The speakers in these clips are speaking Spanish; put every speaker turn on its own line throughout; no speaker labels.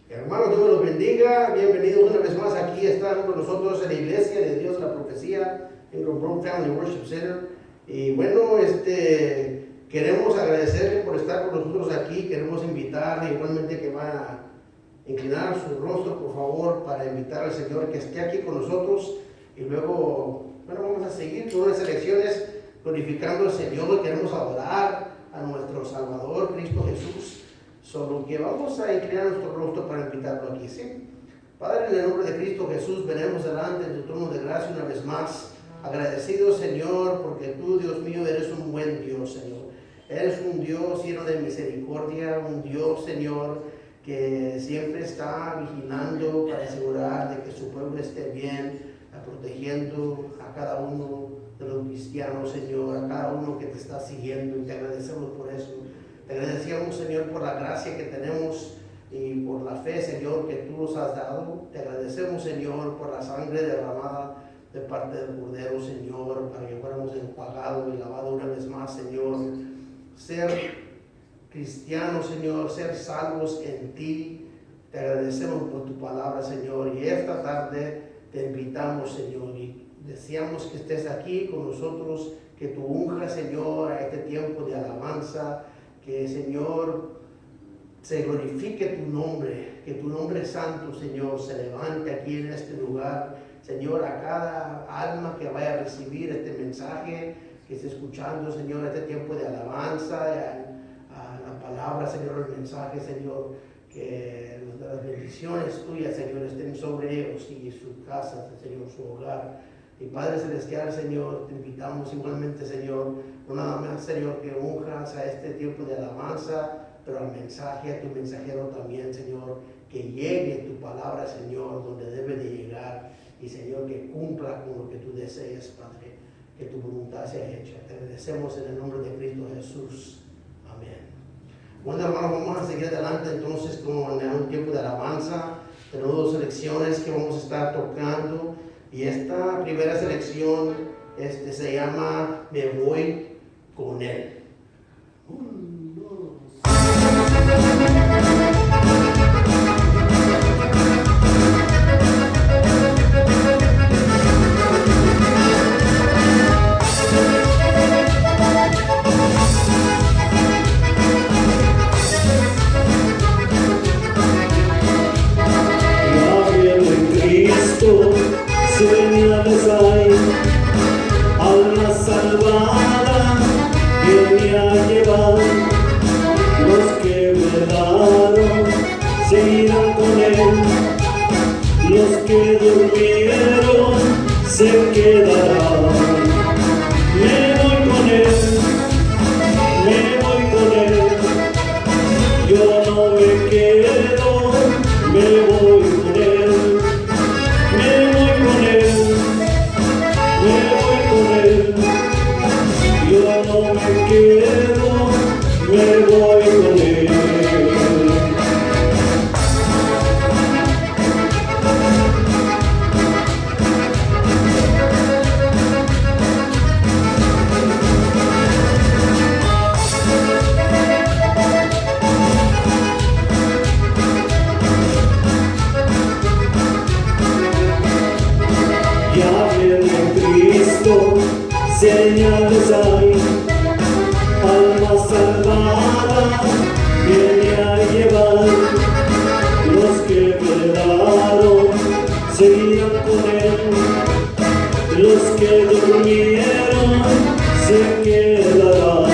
Hermanos, Dios los bendiga. Bienvenidos una vez más aquí. Están con nosotros en la iglesia de Dios la Profecía en Brown Family Worship Center. Y bueno, queremos agradecerle por estar con nosotros aquí. Queremos invitarle igualmente que van a inclinar su rostro, por favor, para invitar al Señor que esté aquí con nosotros. Y luego, bueno, vamos a seguir con unas elecciones glorificando al Señor. Queremos adorar a nuestro Salvador, Cristo Jesús. Solo que vamos a inclinar nuestro rostro para invitarlo aquí, ¿sí? Padre, en el nombre de Cristo Jesús, venimos delante de tu trono de gracia una vez más, agradecidos, Señor, porque tú, Dios mío, eres un buen Dios, Señor. Eres un Dios lleno de misericordia, un Dios, Señor, que siempre está vigilando para asegurar de que su pueblo esté bien, protegiendo a cada uno de los cristianos, Señor, a cada uno que te está siguiendo, y te agradecemos por eso. Te agradecemos, Señor, por la gracia que tenemos y por la fe, Señor, que tú nos has dado. Te agradecemos, Señor, por la sangre derramada de parte del Cordero, Señor, para que fuéramos enjuagados y lavados una vez más, Señor. Ser cristianos, Señor, ser salvos en ti. Te agradecemos por tu palabra, Señor, y esta tarde te invitamos, Señor, y deseamos que estés aquí con nosotros, que tú unjas, Señor, a este tiempo de alabanza. Que, Señor, se glorifique tu nombre, que tu nombre santo, Señor, se levante aquí en este lugar. Señor, a cada alma que vaya a recibir este mensaje, que esté escuchando, Señor, este tiempo de alabanza, a la palabra, Señor, el mensaje, Señor, que las bendiciones tuyas, Señor, estén sobre ellos y su casa, Señor, su hogar. Y Padre Celestial, Señor, te invitamos igualmente, Señor, no nada más, Señor, que unjas a este tiempo de alabanza, pero al mensaje, a tu mensajero también, Señor, que llegue tu palabra, Señor, donde debe de llegar, y Señor, que cumpla con lo que tú desees, Padre, que tu voluntad sea hecha. Te agradecemos en el nombre de Cristo Jesús. Amén. Bueno, hermanos, vamos a seguir adelante entonces con un tiempo de alabanza. Tenemos dos selecciones que vamos a estar tocando. Y esta primera selección se llama Me voy con él.
Señales hay, alma salvada viene a llevar. Los que velaron seguirán con él, los que durmieron se quedarán. Me voy con él, me voy con él, yo no me quedo, me voy con él. Yo no me quedo, me voy con él. Ya viene Cristo, señales hay, alma salvada viene a llevar. Los que quedaron seguirán con él, los que durmieron se quedarán.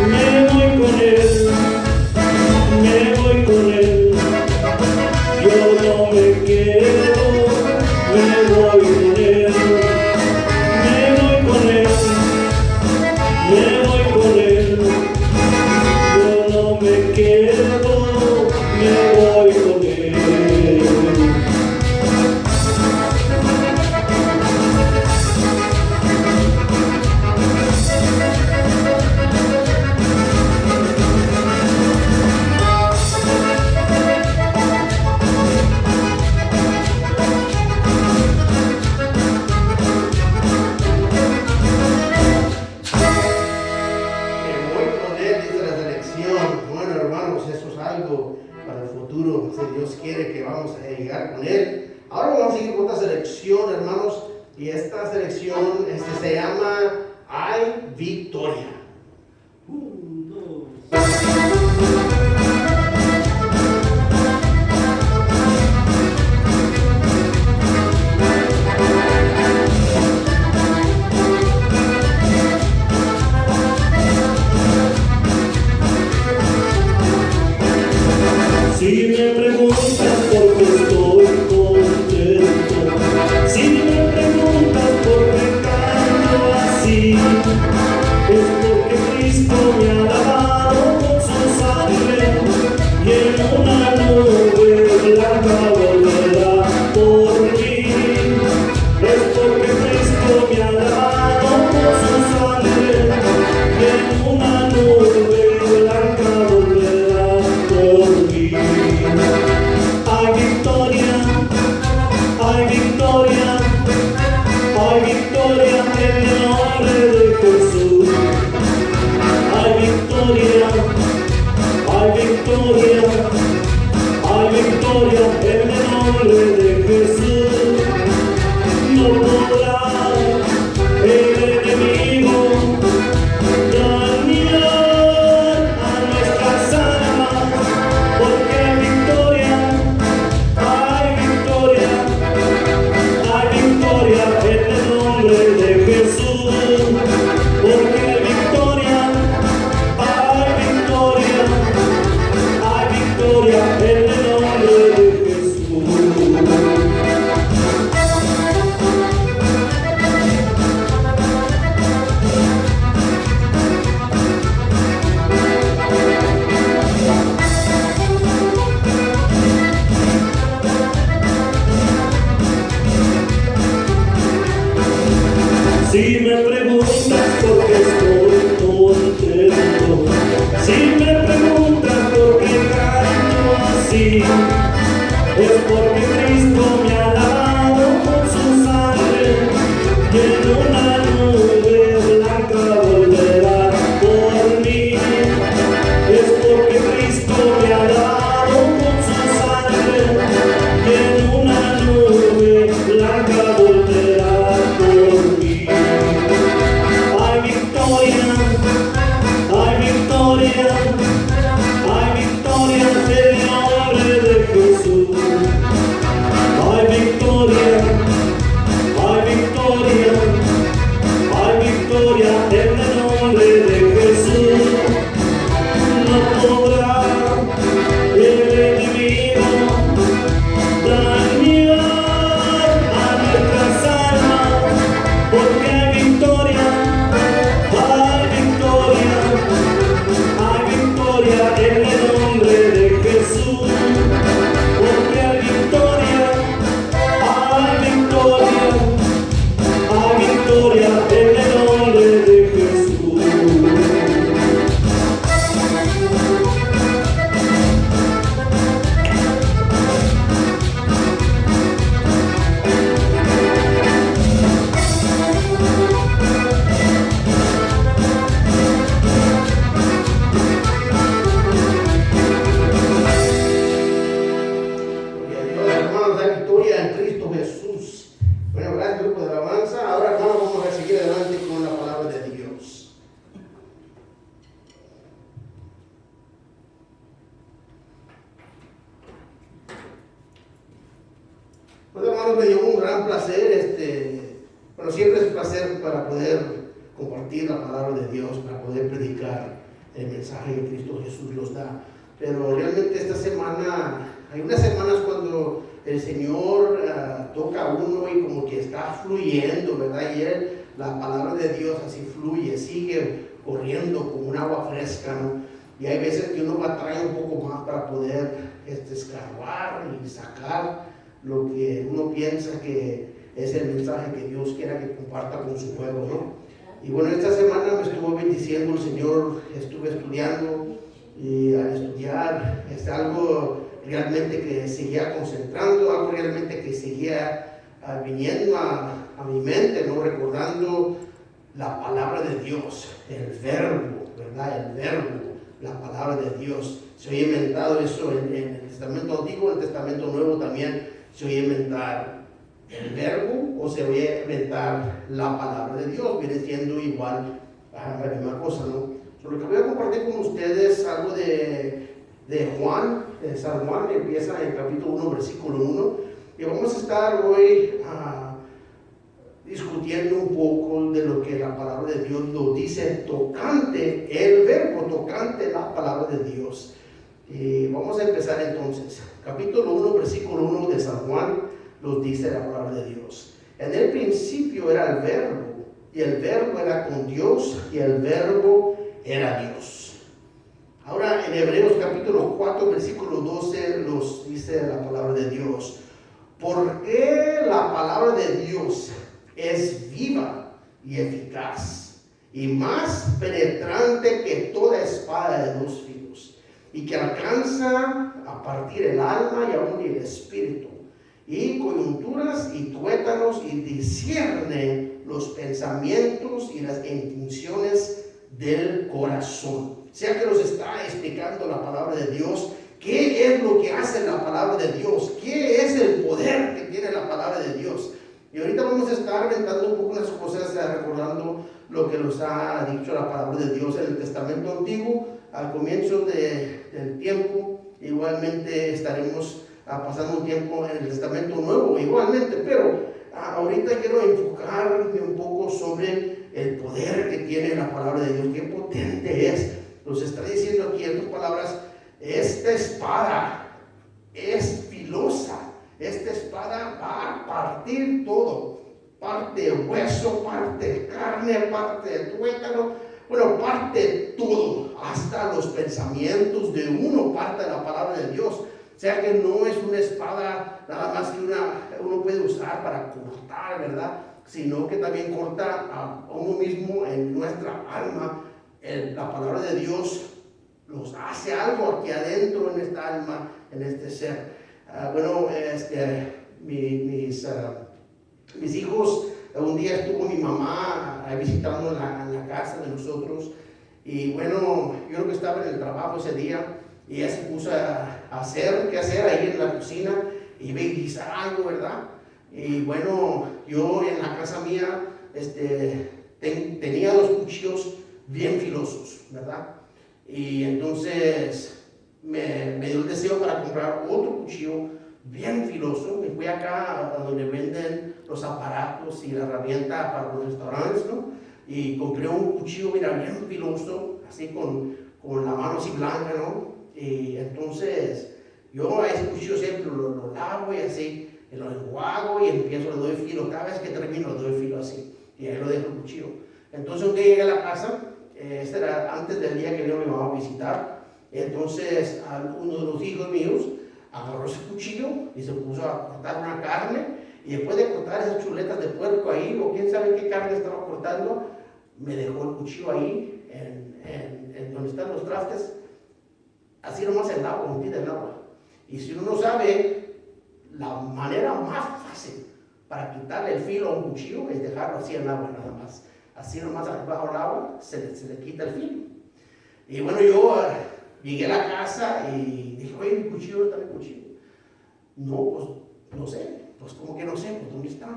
Me voy con él, me voy con él, yo no me quedo, me voy con él. Me voy con él,
futuro, si Dios quiere que vamos a llegar con Él. Ahora vamos a seguir con otra selección, hermanos, y esta selección se llama Hay Victoria.
Si me preguntas por qué estoy contento, si me preguntas por qué canto así, es porque Cristo me ha lavado con su sangre y en una nube blanca volverá por mí. Es porque Cristo me ha lavado con su sangre y en una nube blanca volverá por mí. Hay victoria, hay victoria, hay victoria en el nombre de Jesús. Hay victoria, hay victoria, hay victoria en el nombre de Jesús. No podrá el enemigo dañar a nuestras almas, porque hay victoria, hay victoria, hay victoria en el nombre de Jesús. Porque hay victoria, hay victoria, hay victoria en el nombre de Jesús. Si me preguntas por qué estoy contento, si me preguntas por qué canto así, es porque Cristo me ha lavado con su sangre y en una nube blanca volverá por mí. Es porque Cristo me ha lavado con su sangre y en una nube blanca volverá por mí. Hay victoria, hay victoria, hay victoria en el nombre de Jesús. Hay victoria, hay victoria, hay victoria en el nombre de Jesús. No podrá el enemigo dañar a nuestras almas, porque hay victoria, hay victoria, hay victoria en el nombre de Jesús. Porque hay victoria, hay victoria, hay victoria en el nombre de Jesús.
Gloria a Dios, hermanos, hay victoria en Cristo Jesús. Bueno, gracias, grupo de alabanza. Ahora, hermanos, vamos a seguir adelante con la palabra de Dios. Pues, hermanos, me dio un gran placer, bueno, siempre es un placer para poder compartir la palabra de Dios, para poder predicar el mensaje que Cristo Jesús nos da. Pero realmente esta semana, hay unas semanas cuando el Señor toca a uno y como que está fluyendo, ¿verdad? Y la palabra de Dios así fluye, sigue corriendo como un agua fresca, ¿no? Y hay veces que uno batalla un poco más para poder escarbar y sacar lo que uno piensa que es el mensaje que Dios quiera que comparta con su pueblo, ¿no? Y bueno, esta semana me estuvo bendiciendo el Señor, estuve estudiando y al estudiar es algo realmente que seguía concentrando, algo realmente que seguía viniendo a mi mente, ¿no? Recordando la palabra de Dios, el verbo, ¿verdad? El verbo la palabra de Dios. Se oye inventado eso en el Testamento Antiguo, en el Testamento Nuevo también se oye inventar el verbo o se oye inventar la palabra de Dios. Viene siendo igual a la misma cosa, ¿no? Lo que voy a compartir con ustedes algo de Juan, de San Juan, empieza en el capítulo 1, versículo 1, y vamos a estar hoy discutiendo un poco de lo que la palabra de Dios nos dice tocante el verbo, tocante la palabra de Dios. Y vamos a empezar entonces. Capítulo 1, versículo 1 de San Juan nos dice la palabra de Dios. En el principio era el verbo, y el verbo era con Dios, y el verbo era Dios. Ahora en Hebreos capítulo 4, versículo 12 nos dice la palabra de Dios. Porque la palabra de Dios es viva y eficaz, y más penetrante que toda espada de dos filos, y que alcanza a partir el alma y aún el espíritu, y coyunturas y tuétanos, y discierne los pensamientos y las intenciones del corazón. O sea que nos está explicando la palabra de Dios. ¿Qué es lo que hace la palabra de Dios? ¿Qué es el poder que tiene la palabra de Dios? Y ahorita vamos a estar aventando un poco unas cosas, recordando lo que nos ha dicho la palabra de Dios en el Testamento Antiguo, al comienzo del tiempo. Igualmente estaremos pasando un tiempo en el Testamento Nuevo, igualmente, pero ahorita quiero enfocarme un poco sobre el poder que tiene la palabra de Dios, qué potente es. Nos está diciendo aquí en tus palabras, esta espada es filosa. Esta espada va a partir todo, parte hueso, parte carne, parte tuétano, bueno, parte todo, hasta los pensamientos de uno, parte de la palabra de Dios. O sea que no es una espada nada más que uno puede usar para cortar, ¿verdad? Sino que también corta a uno mismo en nuestra alma. La palabra de Dios nos hace algo aquí adentro en esta alma, en este ser. Mis hijos, un día estuvo mi mamá visitando en la casa de nosotros, y bueno, yo creo que estaba en el trabajo ese día, y ella se puso a hacer, qué hacer ahí en la cocina, y iba a guisar algo, ¿verdad? Y bueno, yo en la casa mía tenía dos cuchillos bien filosos, ¿verdad? Y entonces me dio el deseo para comprar otro cuchillo bien filoso. Me fui acá a donde venden los aparatos y la herramienta para los restaurantes, ¿no? Y compré un cuchillo, mira, bien filoso, así con la mano así blanca, ¿no? Y entonces yo a ese cuchillo siempre lo lavo y así, y lo enjuago y empiezo, le doy filo. Cada vez que termino le doy filo así, y ahí lo dejo el cuchillo. Entonces un día llegué a la casa, este era antes del día que vino mi mamá a visitar. Entonces uno de los hijos míos agarró ese cuchillo y se puso a cortar una carne, y después de cortar esas chuletas de puerco ahí, o quién sabe qué carne estaba cortando, me dejó el cuchillo ahí en donde están los trastes, así nomás en el agua, metida en el agua. Y si uno no sabe, la manera más fácil para quitarle el filo a un cuchillo es dejarlo así en el agua nada más. Así nomás bajo el agua se le quita el filo. Y bueno, yo llegué a la casa y dije, oye, mi cuchillo, ¿dónde está mi cuchillo? No, pues no sé, pues como que no sé, pues ¿dónde está?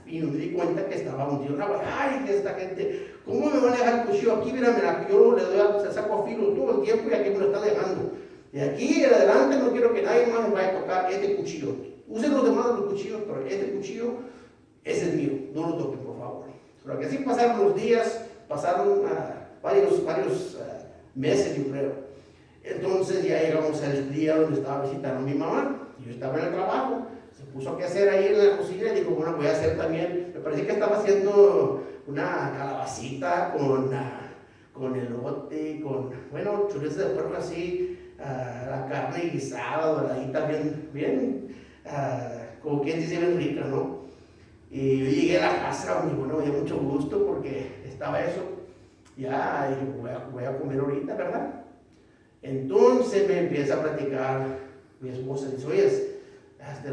Y me di cuenta que estaba hundido en agua. Ay, que esta gente, ¿cómo me van a dejar el cuchillo aquí? Mira, yo le doy, se saco a filo todo el tiempo y aquí me lo está dejando. De aquí en adelante no quiero que nadie más me vaya a tocar este cuchillo. Usen los demás los cuchillos, pero este cuchillo, ese es mío, no lo toquen, por favor. Pero que así pasaron los días, pasaron varios meses, yo creo. Entonces ya llegamos al día donde estaba visitando a mi mamá. Yo estaba en el trabajo, se puso a qué hacer ahí en la cocina y dijo, bueno, voy a hacer también, me parece que estaba haciendo una calabacita con elote, con, bueno, chuletas de puerco así, la carne guisada, doradita, bien, como quien dice, bien rica, ¿no? Y yo llegué a la casa, y bueno, me dio mucho gusto porque estaba eso. Ya, y voy a comer ahorita, ¿verdad? Entonces me empieza a platicar mi esposa, dice, oye,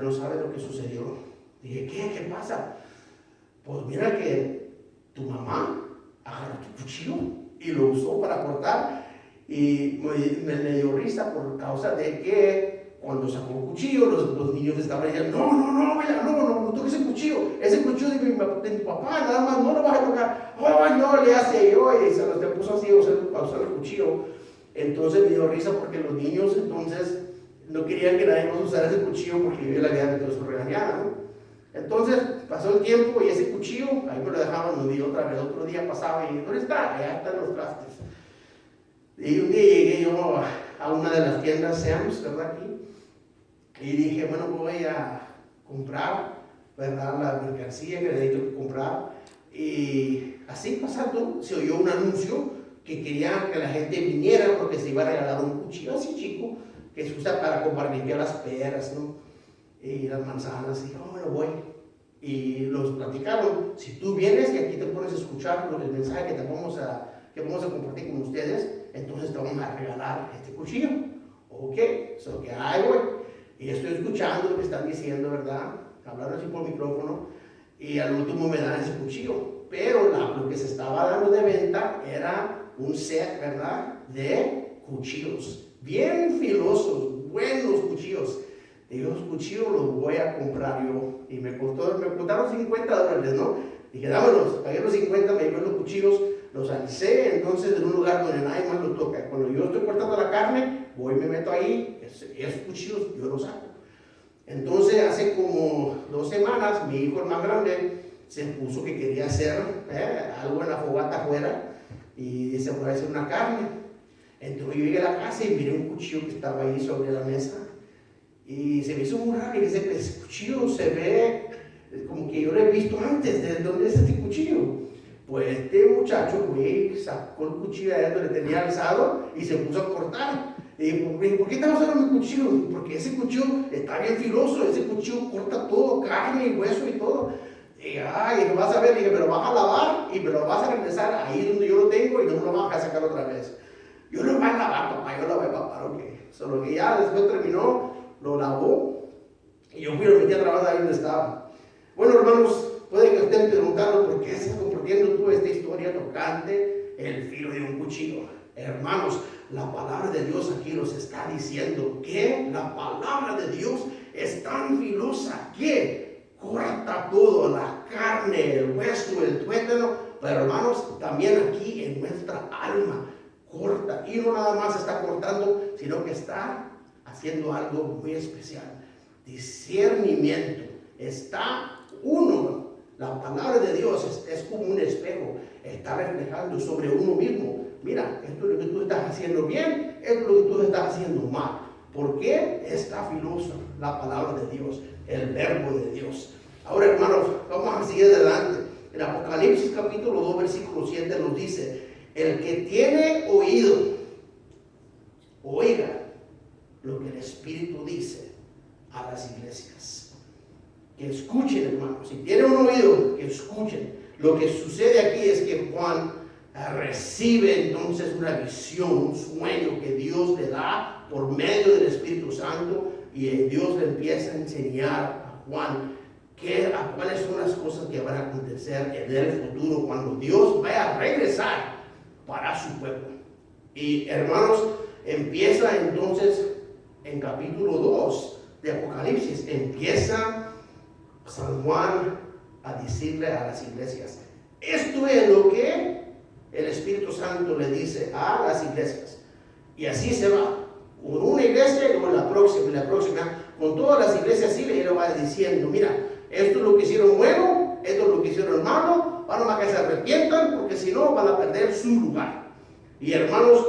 no sabe lo que sucedió. Dije, ¿qué pasa? Pues mira que tu mamá agarró tu cuchillo y lo usó para cortar, Y me dio risa por causa de que cuando sacó el cuchillo, los niños estaban diciendo, no toques ese cuchillo de mi papá, nada más, no lo vas a tocar. Oh, no, le hace yo, y se los puso así a usar el cuchillo. Entonces me dio risa porque los niños entonces no querían que nadie más usara ese cuchillo porque yo le había metido su regañada, ¿no? Entonces pasó el tiempo y ese cuchillo, ahí me lo dejaban un día otra vez, otro día pasaba y ¿dónde está? Allá están los trastes. Y un día llegué yo a una de las tiendas Sam's, ¿verdad? Aquí, y dije, bueno, voy a comprar, ¿verdad? La mercancía que necesito que comprar. Y así pasando, se oyó un anuncio que querían que la gente viniera porque se iba a regalar un cuchillo así chico que se usa para limpiar las peras, ¿no? Y las manzanas. Y dije, oh, bueno, voy. Y los platicaron, si tú vienes y aquí te pones a escuchar el mensaje que vamos a compartir con ustedes, entonces te vamos a regalar este cuchillo. Ok, so que ahí voy. Y estoy escuchando lo que están diciendo, ¿verdad? Hablaron así por micrófono. Y al último me dan ese cuchillo. Pero lo que se estaba dando de venta era un set, ¿verdad? De cuchillos. Bien filosos, buenos cuchillos. Y esos cuchillos los voy a comprar yo. Y me costaron $50, ¿no? Dije, dámelos. Pagué los 50, me llevé los cuchillos, los alicé entonces en un lugar donde nadie más lo toca. Cuando yo estoy cortando la carne, voy y me meto ahí, esos cuchillos yo los saco. Entonces hace como 2 semanas, mi hijo el más grande se puso que quería hacer algo en la fogata afuera y dice, voy a hacer una carne. Entonces yo llegué a la casa y miré un cuchillo que estaba ahí sobre la mesa y se me hizo muy raro y ese cuchillo se ve como que yo lo he visto antes. ¿De dónde es este cuchillo? Pues este muchacho sacó el cuchillo de donde tenía alzado y se puso a cortar. Y dije, ¿por qué estás usando mi cuchillo? Porque ese cuchillo está bien filoso, ese cuchillo corta todo, carne y hueso y todo. Y lo vas a ver, dije, me lo vas a lavar y me lo vas a regresar ahí donde yo lo tengo y no me lo vas a sacar otra vez. Yo lo voy a lavar, papá, yo lo voy a lavar, ok. Solo que ya después terminó, lo lavó y yo fui y lo metí a trabajar ahí donde estaba. Bueno, hermanos, puede que estén preguntando por qué estás compartiendo tú esta historia tocante el filo de un cuchillo. Hermanos, la palabra de Dios aquí nos está diciendo que la palabra de Dios es tan filosa que corta todo, la carne, el hueso, el tuétano, pero hermanos, también aquí en nuestra alma corta, y no nada más está cortando, sino que está haciendo algo muy especial. Discernimiento. Está uno, la palabra de Dios es como un espejo, está reflejando sobre uno mismo. Mira, esto es lo que tú estás haciendo bien, esto es lo que tú estás haciendo mal. ¿Por qué? Está filosa la palabra de Dios, el verbo de Dios. Ahora, hermanos, vamos a seguir adelante. En Apocalipsis capítulo 2, versículo 7 nos dice, el que tiene oído, oiga lo que el Espíritu dice a las iglesias. Que escuchen, hermanos. Si tienen un oído, que escuchen. Lo que sucede aquí es que Juan recibe entonces una visión, un sueño que Dios le da por medio del Espíritu Santo, y Dios le empieza a enseñar a Juan cuáles son las cosas que van a acontecer en el futuro cuando Dios vaya a regresar para su pueblo. Y hermanos, empieza entonces en capítulo 2 de Apocalipsis, empieza San Juan a decirle a las iglesias, esto es lo que el Espíritu Santo le dice a las iglesias. Y así se va, con una iglesia y luego la próxima, con todas las iglesias así le va diciendo, mira, esto es lo que hicieron bueno, esto es lo que hicieron malo, van a que se arrepientan porque si no van a perder su lugar. Y hermanos,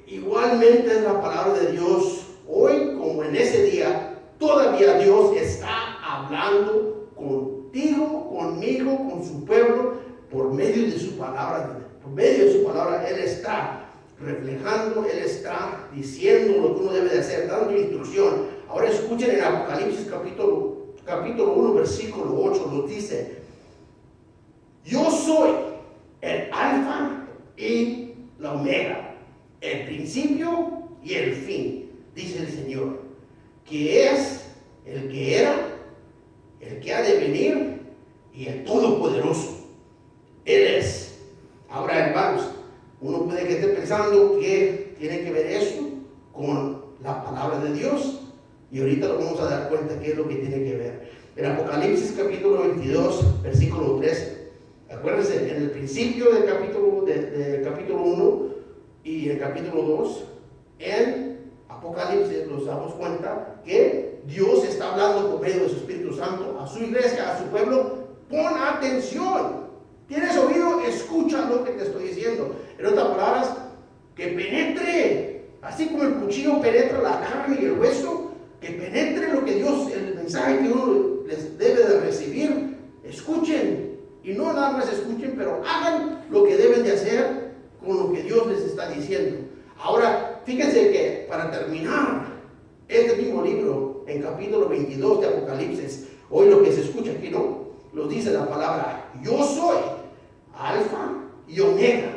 igualmente es la palabra de Dios hoy como en ese día. Todavía Dios está hablando contigo, conmigo, con su pueblo, por medio de su palabra. Por medio de su palabra, Él está reflejando, Él está diciendo lo que uno debe de hacer, dando instrucción. Ahora escuchen en Apocalipsis capítulo 1, versículo 8, nos dice, yo soy el alfa y la omega, el principio y el fin, dice el Señor, que es el que era, el que ha de venir y el todopoderoso. Él es. Ahora, hermanos, uno puede que esté pensando que Y ahorita nos vamos a dar cuenta qué es lo que tiene que ver. En Apocalipsis capítulo 22, versículo 13. Acuérdense, en el principio del capítulo 1 y el capítulo 2, en Apocalipsis nos damos cuenta que Dios está hablando por medio de su Espíritu Santo a su iglesia, a su pueblo. Pon atención. ¿Tienes oído? Escucha lo que te estoy diciendo. En otras palabras, que penetre, así como el cuchillo penetra la carne y el hueso, que penetre lo que Dios, el mensaje que uno les debe de recibir. Escuchen, y no nada más escuchen, pero hagan lo que deben de hacer con lo que Dios les está diciendo. Ahora, fíjense que para terminar este mismo libro, en capítulo 22 de Apocalipsis, hoy lo que se escucha aquí, ¿no? Nos dice la palabra: yo soy Alfa y Omega,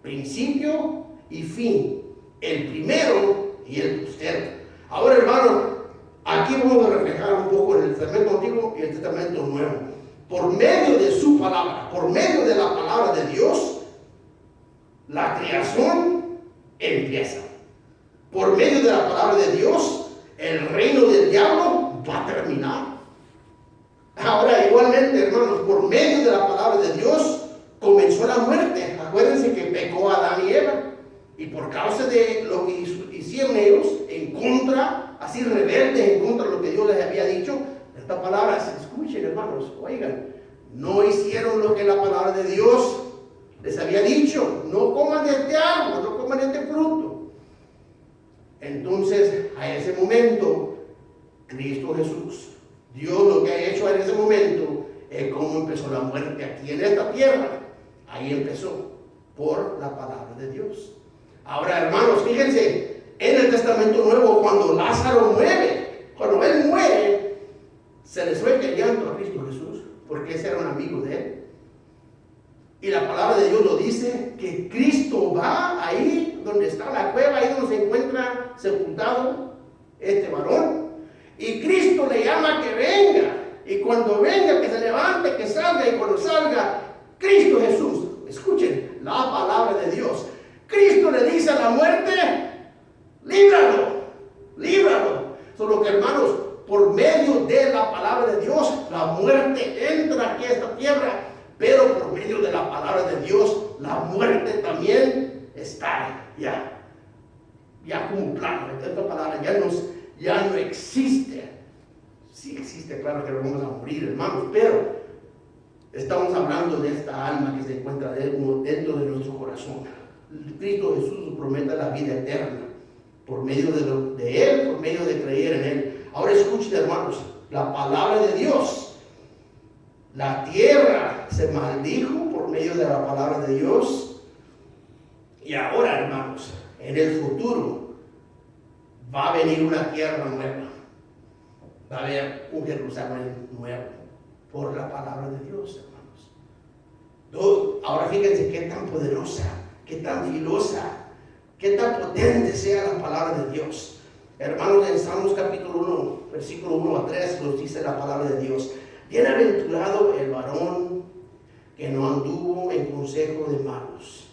principio y fin, el primero y el postero. Ahora, hermano, aquí vamos a reflejar un poco en el Testamento Antiguo y el Testamento Nuevo. Por medio de su palabra, por medio de la palabra de Dios, la creación empieza. Por medio de la palabra de Dios, el reino del diablo va a terminar. Ahora, igualmente, hermanos, por medio de la palabra de Dios comenzó la muerte. Acuérdense que pecó Adán y Eva, y por causa de lo que hicieron ellos en contra, así rebeldes en contra de lo que Dios les había dicho, estas palabras, escuchen, hermanos, oigan, no hicieron lo que la palabra de Dios les había dicho: no coman de este árbol, no coman de este fruto. Entonces, a ese momento, Cristo Jesús, Dios lo que ha hecho en ese momento es cómo empezó la muerte aquí en esta tierra. Ahí empezó, por la palabra de Dios. Ahora, hermanos, fíjense, en el Testamento Nuevo, cuando Lázaro muere, cuando él muere, se le suelta el llanto a Cristo Jesús, porque ese era un amigo de él. Y la palabra de Dios lo dice, que Cristo va ahí donde está la cueva, ahí donde se encuentra sepultado este varón. Y Cristo le llama que venga. Y cuando venga, que se levante, que salga. Y cuando salga, Cristo Jesús, escuchen la palabra de Dios. Cristo le dice a la muerte: líbralo, líbralo. Solo que, hermanos, por medio de la palabra de Dios, la muerte entra aquí a esta tierra. Pero por medio de la palabra de Dios, la muerte también está ya como un plano. Esta palabra ya no existe. Sí existe, claro que no vamos a morir, hermanos, pero estamos hablando de esta alma que se encuentra dentro de nuestro corazón. Cristo Jesús nos promete la vida eterna por medio de Él, por medio de creer en Él. Ahora escuchen, hermanos, la palabra de Dios. La tierra se maldijo por medio de la palabra de Dios. Y ahora, hermanos, en el futuro va a venir una tierra nueva. Va a haber un Jerusalén nuevo por la palabra de Dios, hermanos. Ahora fíjense qué tan poderosa, qué tan filosa, qué tan potente sea la palabra de Dios. Hermanos, en Salmos capítulo 1, versículo 1 a 3 nos dice la palabra de Dios: bienaventurado el varón que no anduvo en consejo de malos,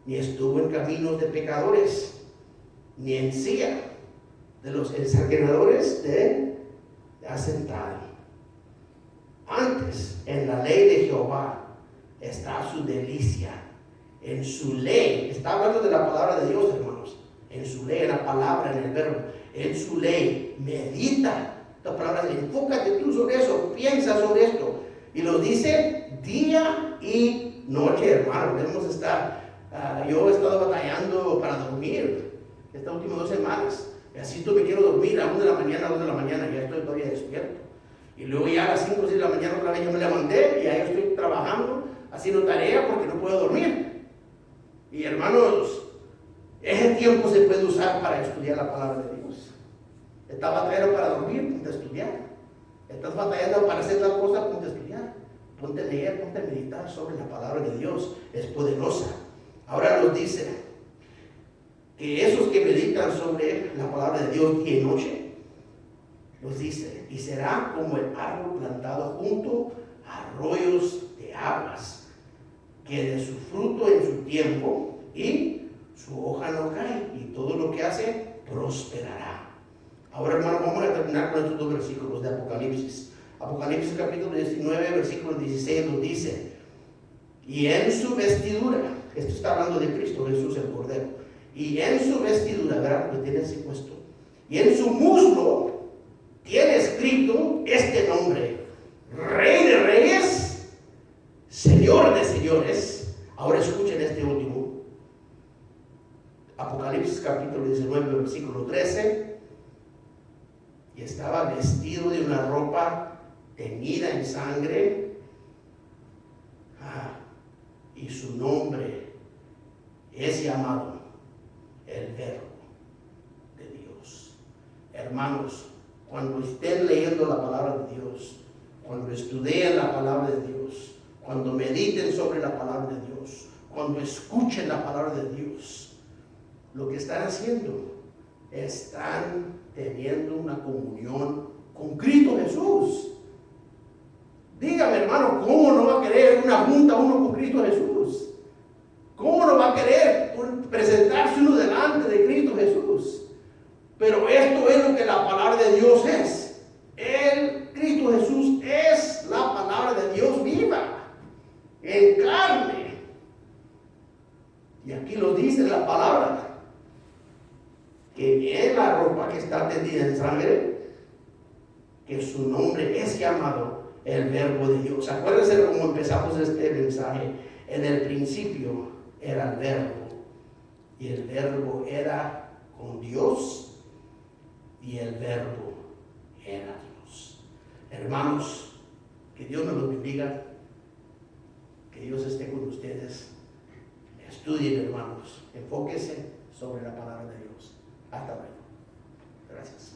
ni estuvo en caminos de pecadores, ni en silla de los exageradores de asentado. Antes, en la ley de Jehová está su delicia. En su ley, está hablando de la palabra de Dios, hermanos. En su ley, en la palabra, en el verbo. En su ley, medita. La palabra, enfócate tú sobre eso, piensa sobre esto. Y lo dice día y noche, hermano. Debemos estar. Yo he estado batallando para dormir estas últimas 2 semanas. Y así me quiero dormir a 1 de la mañana, a 2 de la mañana, ya estoy todavía despierto. Y luego ya a las 5 o 6 de la mañana otra vez yo me levanté y ahí estoy trabajando, haciendo tarea porque no puedo dormir. Y hermanos, ese tiempo se puede usar para estudiar la palabra de Dios. ¿Estás batallando para dormir? Ponte a estudiar. ¿Estás batallando para hacer la cosa? Ponte a estudiar. Ponte a leer, ponte a meditar sobre la palabra de Dios. Es poderosa. Ahora nos dice que esos que meditan sobre la palabra de Dios día y noche, nos dice, y será como el árbol plantado junto a arroyos de aguas, que de su fruto en su tiempo y su hoja no cae, y todo lo que hace prosperará. Ahora, hermano, vamos a terminar con estos dos versículos de Apocalipsis. Apocalipsis capítulo 19, versículo 16 nos dice: y en su vestidura, esto está hablando de Cristo Jesús el Cordero, y en su vestidura, ¿verdad? Lo tiene así puesto, y en su muslo tiene escrito este nombre: Rey de Reyes, Señor de Señores. Ahora escuchen este último. Apocalipsis capítulo 19, versículo 13. Y estaba vestido de una ropa teñida en sangre. Y su nombre es llamado el Verbo de Dios. Hermanos, cuando estén leyendo la palabra de Dios, cuando estudien la palabra de Dios, cuando mediten sobre la palabra de Dios, cuando escuchen la palabra de Dios, lo que están haciendo, están teniendo una comunión con Cristo Jesús. Dígame, hermano, ¿cómo no va a querer una junta uno con Cristo Jesús? ¿Cómo no va a querer presentarse uno delante de Cristo Jesús? Pero esto es lo que la palabra de Dios es. Cristo Jesús es la palabra de Dios viva, en carne. Y aquí lo dice la palabra, que en la ropa que está tendida en sangre, que su nombre es llamado el Verbo de Dios. Acuérdense cómo empezamos este mensaje. En el principio era el Verbo, y el Verbo era con Dios, y el Verbo era Dios. Hermanos, que Dios nos los bendiga, que Dios esté con ustedes. Estudien, hermanos, enfóquense sobre la palabra de Dios. Hasta luego. Gracias.